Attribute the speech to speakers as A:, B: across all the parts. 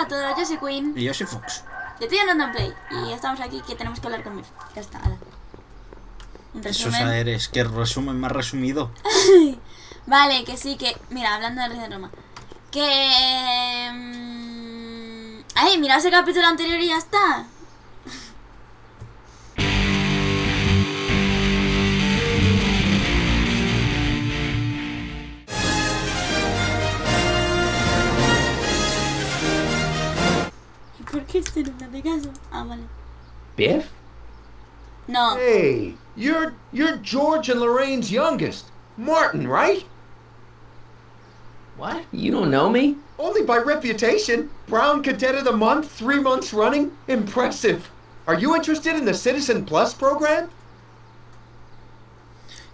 A: a todos, yo soy Quinn.
B: Y yo soy Fox.
A: De TeamRandomPlay. Y estamos aquí que tenemos que hablar con mi... Ya está, ala. Un
B: Eso
A: resumen.
B: eres, que resumen más resumido.
A: Vale, que sí, que... Mira, hablando de Regreso Roma. Que... Ay, mira ese capítulo anterior y ya está. ¿Por qué este no me hace caso? Ah, vale.
C: Biff?
A: No.
D: Hey, you're George and Lorraine's youngest. Martin, right?
C: What? You don't know me?
D: Only by reputation. Brown Cadet of the Month, 3 months running. Impressive. Are you interested in the Citizen Plus program?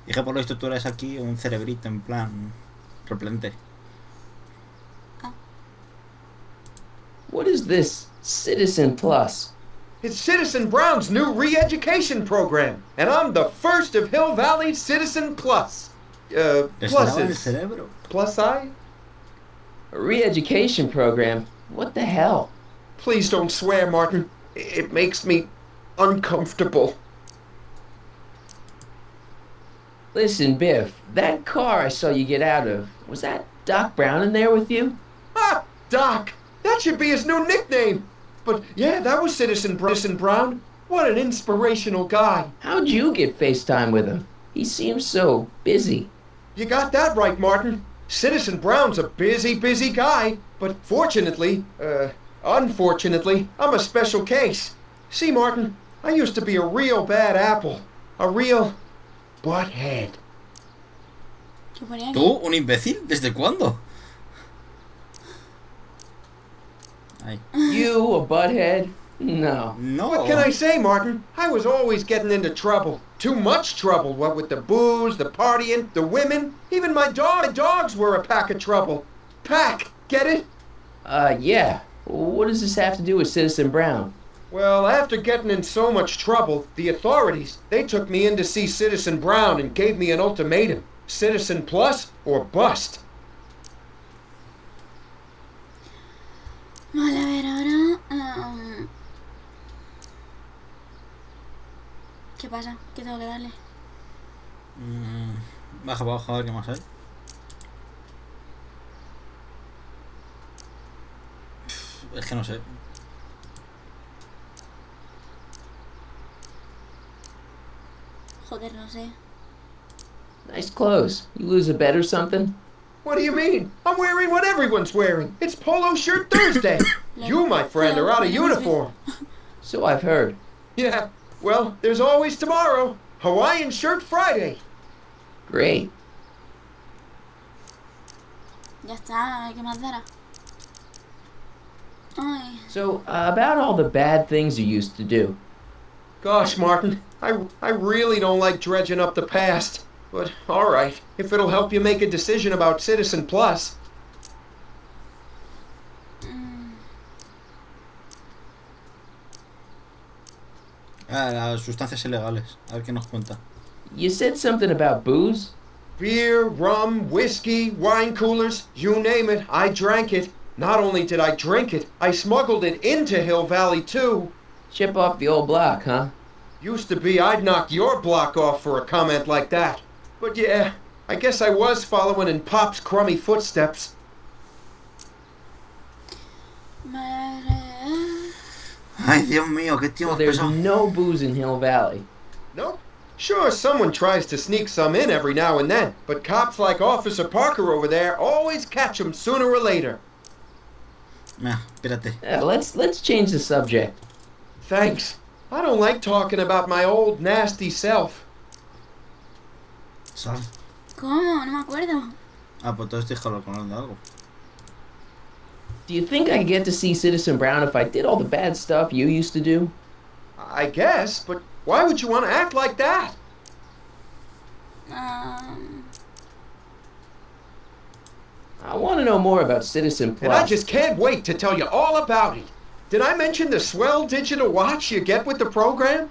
B: Dije, por lo visto tú eres aquí un cerebrito en plan replente.
C: What is this Citizen Plus?
D: It's Citizen Brown's new re-education program, and I'm the first of Hill Valley's Citizen Plus.
B: Les lava el
D: Pluses.
B: cerebro.
D: Plus I?
C: A re-education program? What the hell?
D: Please don't swear, Martin. It makes me uncomfortable.
C: Listen, Biff, that car I saw you get out of, was that Doc Brown in there with you?
D: Ah, Doc! That should be his new nickname! But yeah, that was Citizen Brown. What an inspirational guy.
C: How'd you get FaceTime with him? He seems so busy.
D: You got that right, Martin. Citizen Brown's a busy guy. But unfortunately, I'm a special case. See, Martin, I used to be a real bad apple. A real butthead.
A: ¿Qué ponía aquí?
B: ¿Tú? ¿Un imbécil? ¿Desde cuándo? Ay.
C: You, a butthead? No.
B: No.
D: What can I say, Martin? I was always getting into trouble. Too much trouble, what with the booze, the partying, the women. Even my dogs were a pack of trouble. Pack, get it?
C: Yeah. What does this have to do with Citizen Brown?
D: Well, after getting in so much trouble, the authorities, they took me in to see Citizen Brown and gave me an ultimatum. Citizen Plus or bust.
A: Vale, a ver, ahora... ¿Qué pasa? ¿Qué tengo que darle?
B: Baja para abajo a ver qué más hay. Es que no sé.
A: Joder, no sé.
C: Nice clothes. You lose a bet or something?
D: What do you mean? I'm wearing what everyone's wearing. It's Polo Shirt Thursday. You, my friend, are out of uniform.
C: So I've heard.
D: Yeah, well, there's always tomorrow. Hawaiian Shirt Friday.
C: Great.
A: Ya está, ¿qué más dará? Ay.
C: So, about all the bad things you used to do.
D: Gosh, Martin, I really don't like dredging up the past. But, alright, if it'll help you make a decision about Citizen Plus.
B: Las sustancias ilegales. A ver qué nos cuenta.
C: You said something about booze?
D: Beer, rum, whiskey, wine coolers, you name it, I drank it. Not only did I drink it, I smuggled it into Hill Valley, too.
C: Chip off the old block, huh?
D: Used to be I'd knock your block off for a comment like that. But yeah, I guess I was following in Pop's crummy footsteps.
B: Ay, Dios mío, qué tío
C: So
B: más
C: there's
B: pesado.
C: no booze in Hill Valley.
D: Nope. Sure, someone tries to sneak some in every now and then, but cops like Officer Parker over there always catch 'em sooner or later.
B: Espérate.
C: Let's change the subject.
D: Thanks. I don't like talking about my old nasty self.
B: Sal.
A: ¿Cómo? No me acuerdo.
B: Ah, pues entonces déjalo con algo.
C: Do you think I get to see Citizen Brown if I did all the bad stuff you used to do?
D: I guess, but why would you want to act like that?
C: I want to know more about Citizen Plus.
D: And I just can't wait to tell you all about it. Did I mention the swell digital watch you get with the program?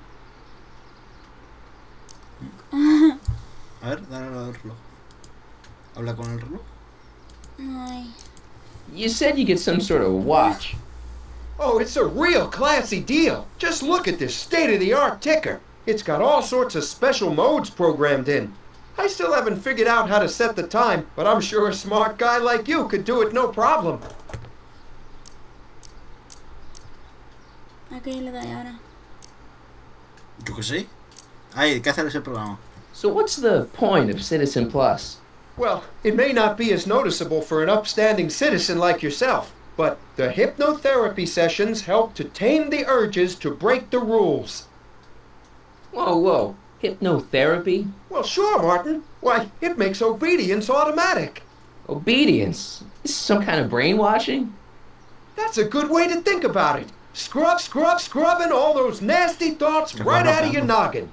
B: A ver, dale al reloj. Habla con el reloj.
A: Ay.
C: You said you get some sort of watch.
D: Oh, it's a real classy deal. Just look at this state-of-the-art ticker. It's got all sorts of special modes programmed in. I still haven't figured out how to set the time, but I'm sure a smart guy like you could do it no problem.
A: ¿A qué le doy ahora?
B: Yo qué sé. Ay, ¿qué hacer ese programa?
C: So what's the point of Citizen Plus?
D: Well, it may not be as noticeable for an upstanding citizen like yourself, but the hypnotherapy sessions help to tame the urges to break the rules.
C: Whoa, whoa. Hypnotherapy?
D: Well, sure, Martin. Why, it makes obedience automatic.
C: Obedience? This is some kind of brainwashing?
D: That's a good way to think about it. Scrub, scrub, scrubbing all those nasty thoughts right out of your noggin.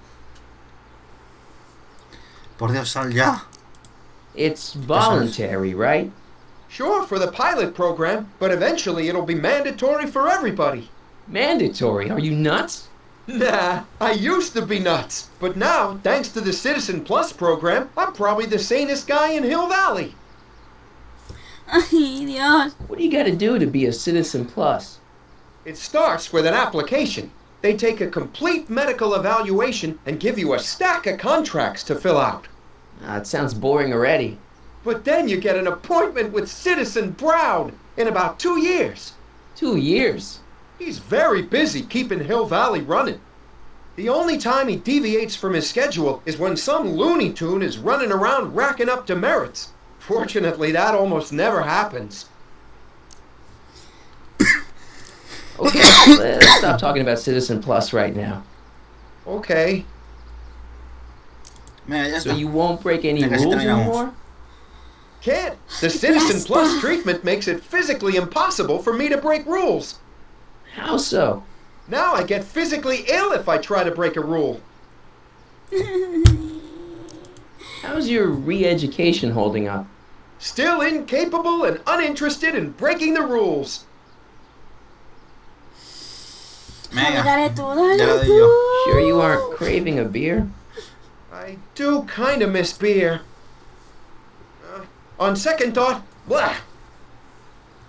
B: Por Dios, sal ya.
C: It's voluntary, right?
D: Sure, for the pilot program, but eventually it'll be mandatory for everybody.
C: Mandatory? Are you nuts?
D: Nah, I used to be nuts. But now, thanks to the Citizen Plus program, I'm probably the sanest guy in Hill Valley.
A: Ay, Dios.
C: What do you gotta do to be a Citizen Plus?
D: It starts with an application. They take a complete medical evaluation and give you a stack of contracts to fill out.
C: It sounds boring already.
D: But then you get an appointment with Citizen Brown in about 2 years.
C: 2 years?
D: He's very busy keeping Hill Valley running. The only time he deviates from his schedule is when some Looney Tune is running around racking up demerits. Fortunately, that almost never happens.
C: Okay, let's stop talking about Citizen Plus right now.
D: Okay.
B: Mira, ya
C: So
B: está.
C: you won't break any
B: Venga, si
C: rules
B: terminamos.
C: anymore?
D: Can't. The Citizen Plus treatment makes it physically impossible for me to break rules.
C: How so?
D: Now I get physically ill if I try to break a rule.
C: How's your re-education holding up?
D: Still incapable and uninterested in breaking the rules.
B: Venga.
A: Dale tú,
B: Ya lo
A: dale
B: doy
A: tú.
B: yo.
C: Sure you aren't craving a beer?
D: I do kind of miss beer. On second thought, blah.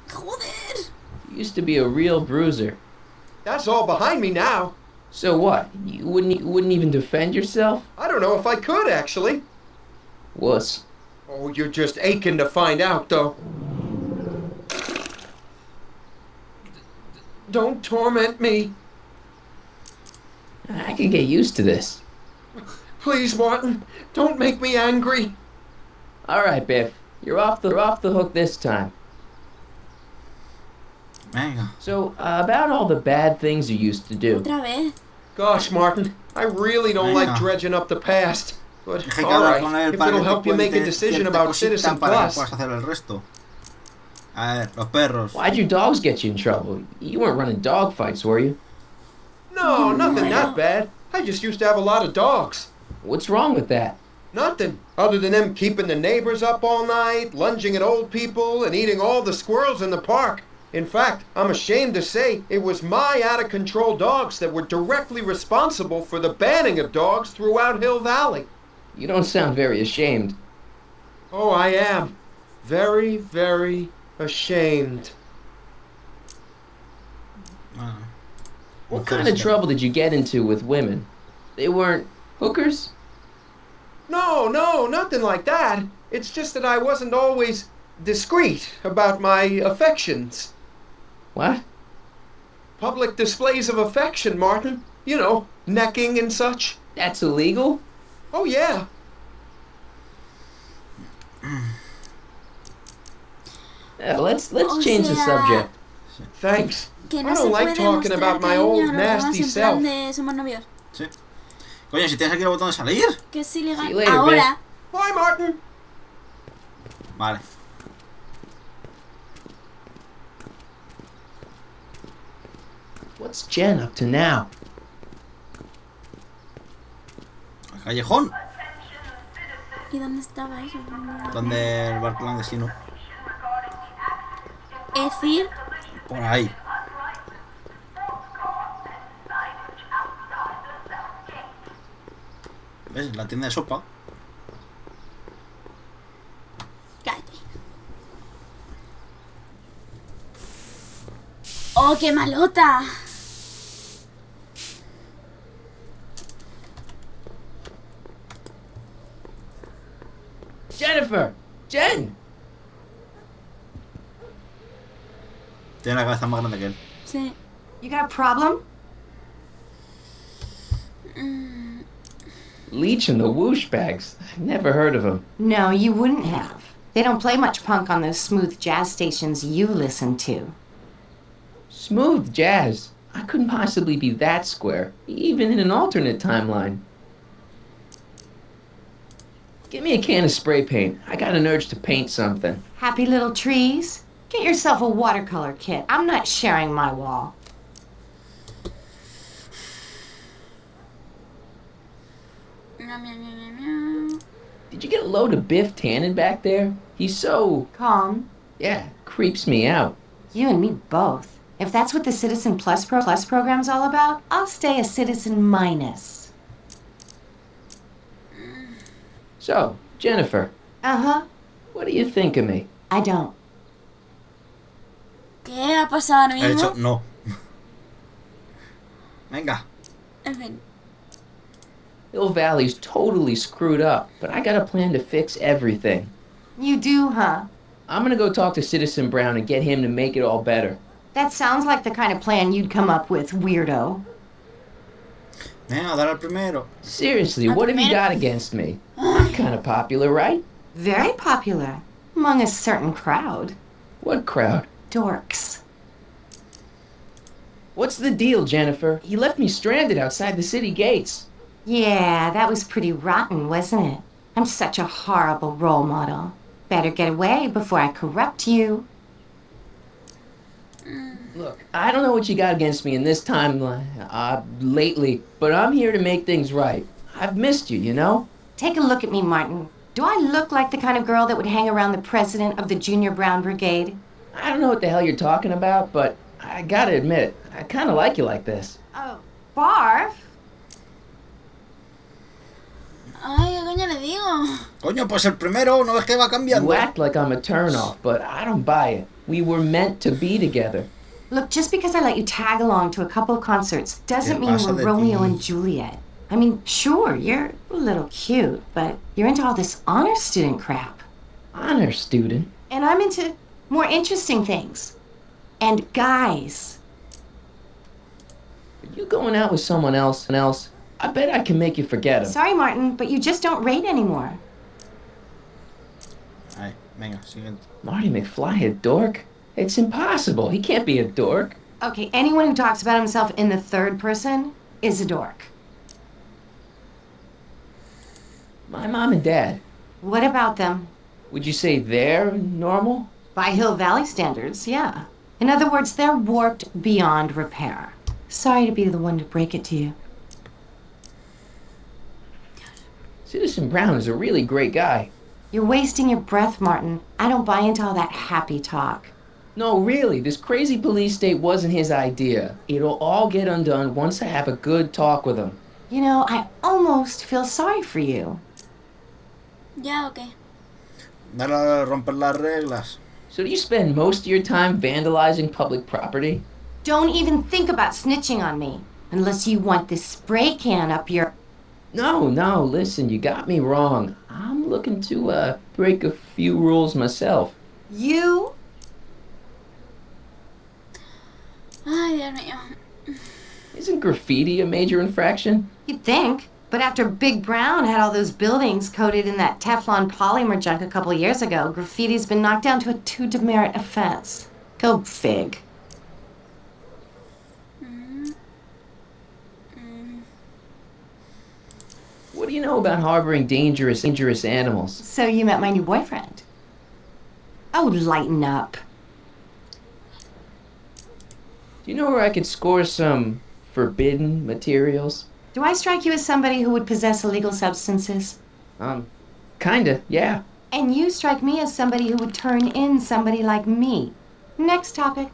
A: Joder.
C: You used to be a real bruiser.
D: That's all behind me now.
C: So what? You wouldn't even defend yourself?
D: I don't know if I could, actually.
C: Wuss.
D: Oh, you're just aching to find out, though. Don't torment me.
C: I can get used to this.
D: Please, Martin, don't make me angry.
C: All right, Biff. You're off the hook this time.
B: Venga.
C: So, about all the bad things you used to do.
A: Otra vez.
D: Gosh, Martin, I really don't like
B: Venga.
D: dredging up the past. But,
B: Dije que
D: all
B: hablar
D: right,
B: con él
D: if
B: para
D: it'll
B: que te
D: help you make a
B: cuente
D: decision
B: cierta
D: about
B: cosita
D: Citizen
B: para que
D: Plus.
B: puedas hacer el resto. A ver, los perros.
C: Why'd your dogs get you in trouble? You weren't running dog fights, were you?
D: No, nothing that bad. I just used to have a lot of dogs.
C: What's wrong with that?
D: Nothing, other than them keeping the neighbors up all night, lunging at old people, and eating all the squirrels in the park. In fact, I'm ashamed to say it was my out-of-control dogs that were directly responsible for the banning of dogs throughout Hill Valley.
C: You don't sound very ashamed.
D: Oh, I am. Very, very ashamed.
B: Bueno.
C: What kind of trouble did you get into with women? They weren't hookers?
D: No, nothing like that. It's just that I wasn't always discreet about my affections.
C: What?
D: Public displays of affection, Martin. You know, necking and such.
C: That's illegal?
D: Oh, yeah.
C: Let's change the subject.
D: Thanks.
A: Que no
D: I
A: se
D: don't like
A: puede
D: talking
A: mostrar
D: about my
A: cariño
D: old
A: a los demás
D: nasty
A: en plan
D: self.
A: de somos novios.
B: Sí. Coño, si tienes aquí el botón de salir.
A: Que es ilegal.
C: See you later,
A: Ahora.
D: Bye, Martin.
B: Vale.
C: What's Jen up to now?
B: El callejón.
A: ¿Y dónde estaba eso?
B: Donde el bar clandestino.
A: Es decir,
B: Por ahí. ¿Ves? La tienda de sopa.
A: cállate. ¡Oh, qué malota!
C: Jennifer! Jen!
B: Tiene la cabeza más grande que él.
A: Sí.
E: You got a problem?
C: Leech and the Whoosh Bags. Never heard of them.
E: No, you wouldn't have. They don't play much punk on those smooth jazz stations you listen to.
C: Smooth jazz. I couldn't possibly be that square, even in an alternate timeline. Give me a can of spray paint. I got an urge to paint something.
E: Happy little trees? Get yourself a watercolor kit. I'm not sharing my wall.
A: Meow, meow, meow, meow, meow.
C: Did you get a load of Biff Tannen back there? He's so...
E: Calm.
C: yeah, creeps me out.
E: You and me both. If that's what the Citizen Plus program's all about, I'll stay a Citizen Minus.
C: So, Jennifer,
E: Uh-huh.
C: what do you think of me?
E: I don't.
A: ¿Qué ha pasado ahora
B: Ha dicho
A: mismo?
B: no. Venga.
A: En fin.
C: Hill Valley's totally screwed up, but I got a plan to fix everything.
E: You do, huh?
C: I'm gonna go talk to Citizen Brown and get him to make it all better.
E: That sounds like the kind of plan you'd come up with, weirdo.
B: Venga, dale al primero.
C: Seriously,
A: Al
C: what have you
A: primero.
C: got against me? I'm kind of popular, right?
E: Very popular. Among a certain crowd.
C: What crowd?
E: Dorks.
C: What's the deal, Jennifer? He left me stranded outside the city gates.
E: Yeah, that was pretty rotten, wasn't it? I'm such a horrible role model. Better get away before I corrupt you.
C: Look, I don't know what you got against me in this time, lately, but I'm here to make things right. I've missed you, you know?
E: Take a look at me, Martin. Do I look like the kind of girl that would hang around the president of the Junior Brown Brigade?
C: I don't know what the hell you're talking about, but I gotta admit, I kinda like you like this.
E: Oh, barf?
A: Ay, ¿qué coño le digo?
B: Coño, pues el primero, ¿no ves que va cambiando?
C: You act like I'm a turnoff, but I don't buy it. We were meant to be together.
E: Look, just because I let you tag along to a couple of concerts doesn't
B: ¿Qué
E: mean
B: pasa
E: we're
B: de
E: Romeo
B: ti?
E: and Juliet. I mean, sure, you're a little cute, but you're into all this honor student crap.
C: Honor student.
E: And I'm into more interesting things. And guys.
C: Are you going out with someone else? I bet I can make you forget him.
E: Sorry, Martin, but you just don't rate anymore.
B: Ay, venga, siguiente.
C: Marty McFly, a dork? It's impossible. He can't be a dork.
E: Okay, anyone who talks about himself in the third person is a dork.
C: My mom and dad.
E: What about them?
C: Would you say they're normal?
E: By Hill Valley standards, yeah. In other words, they're warped beyond repair. Sorry to be the one to break it to you.
C: Citizen Brown is a really great guy.
E: You're wasting your breath, Martin. I don't buy into all that happy talk.
C: No, really, this crazy police state wasn't his idea. It'll all get undone once I have a good talk with him.
E: You know, I almost feel sorry for you.
A: Ya, ok.
B: Dale a romper las reglas.
C: So do you spend most of your time vandalizing public property?
E: Don't even think about snitching on me. Unless you want this spray can up your...
C: No, listen, you got me wrong. I'm looking to, break a few rules myself.
E: You?
A: Ay, Dios mío.
C: Isn't graffiti a major infraction?
E: You'd think. But after Big Brown had all those buildings coated in that Teflon polymer junk a couple years ago, graffiti's been knocked down to a 2 demerit offense. Go fig.
C: What do you know about harboring dangerous animals?
E: So you met my new boyfriend. Oh, lighten up.
C: Do you know where I could score some forbidden materials?
E: Do I strike you as somebody who would possess illegal substances?
C: Kinda, yeah.
E: And you strike me as somebody who would turn in somebody like me. Next topic.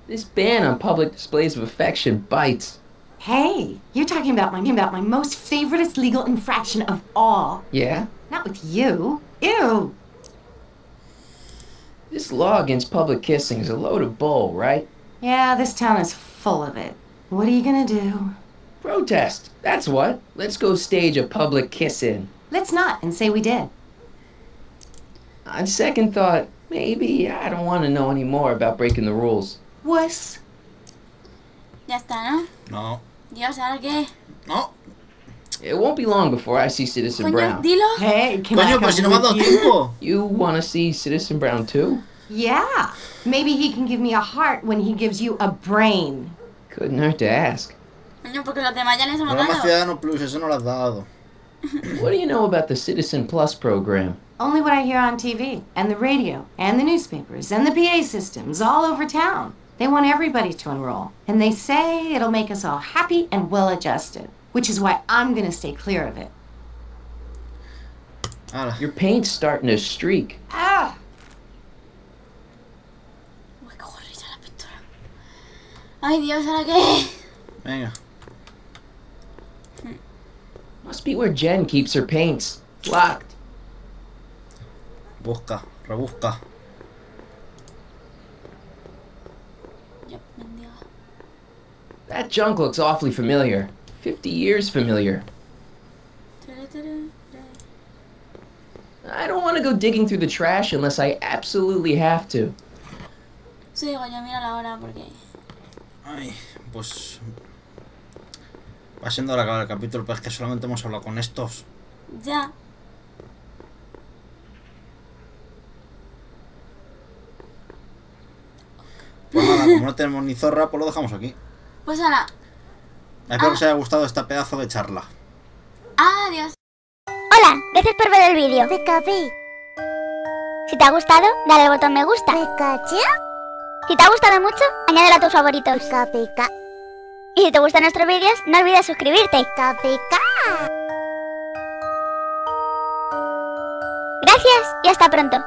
C: This ban on public displays of affection bites.
E: Hey, you're talking about my most favoriteest legal infraction of all.
C: Yeah?
E: Not with you. Ew.
C: This law against public kissing is a load of bull, right?
E: Yeah, this town is full of it. What are you gonna do?
C: Protest, that's what. Let's go stage a public kiss-in.
E: Let's not and say we did.
C: On second thought, maybe I don't want to know any more about breaking the rules.
E: Wuss.
A: Ya está, ¿no?
B: No.
A: Dios, ¿ahora qué?
B: No.
C: It won't be long before I see Citizen
A: Coño,
C: Brown.
A: dilo.
E: Hey, can I
B: Coño,
E: come
B: pero si no me ha
E: with
B: dado
E: you?
B: tiempo.
C: You want to see Citizen Brown too?
E: Yeah. Maybe he can give me a heart when he gives you a brain.
C: Couldn't hurt to ask.
A: Coño, porque los demás ya les hemos
B: Programa
A: dado.
B: Ciudadano Plus, eso no lo has dado.
C: What do you know about the Citizen Plus program?
E: Only what I hear on TV, and the radio, and the newspapers, and the PA systems all over town. They want everybody to enroll, and they say it'll make us all happy and well-adjusted, which is why I'm gonna stay clear of it.
B: Hala.
C: Your paint's starting to streak.
E: Ah!
A: Uy, qué horrible la pintura. Ay, Dios, ¿ahora qué?
B: Venga.
C: Must be where Jen keeps her paints. Locked.
B: Busca, rebusca.
A: Ya, mendiga.
C: That junk looks awfully familiar. 50 years familiar. I don't want to go digging through the trash unless I absolutely have to.
A: Sí, coño, mira la hora porque...
B: Ay, pues... Va siendo hora de acabar el capítulo, pero es que solamente hemos hablado con estos.
A: Ya.
B: Pues nada, como no tenemos ni zorra, pues lo dejamos aquí.
A: Pues ahora,
B: Espero que os haya gustado esta pedazo de charla.
A: adiós.
F: Hola, gracias por ver el vídeo. Si te ha gustado, dale al botón me gusta. Si te ha gustado mucho, añádelo a tus favoritos. Y si te gustan nuestros vídeos, no olvides suscribirte. Gracias y hasta pronto.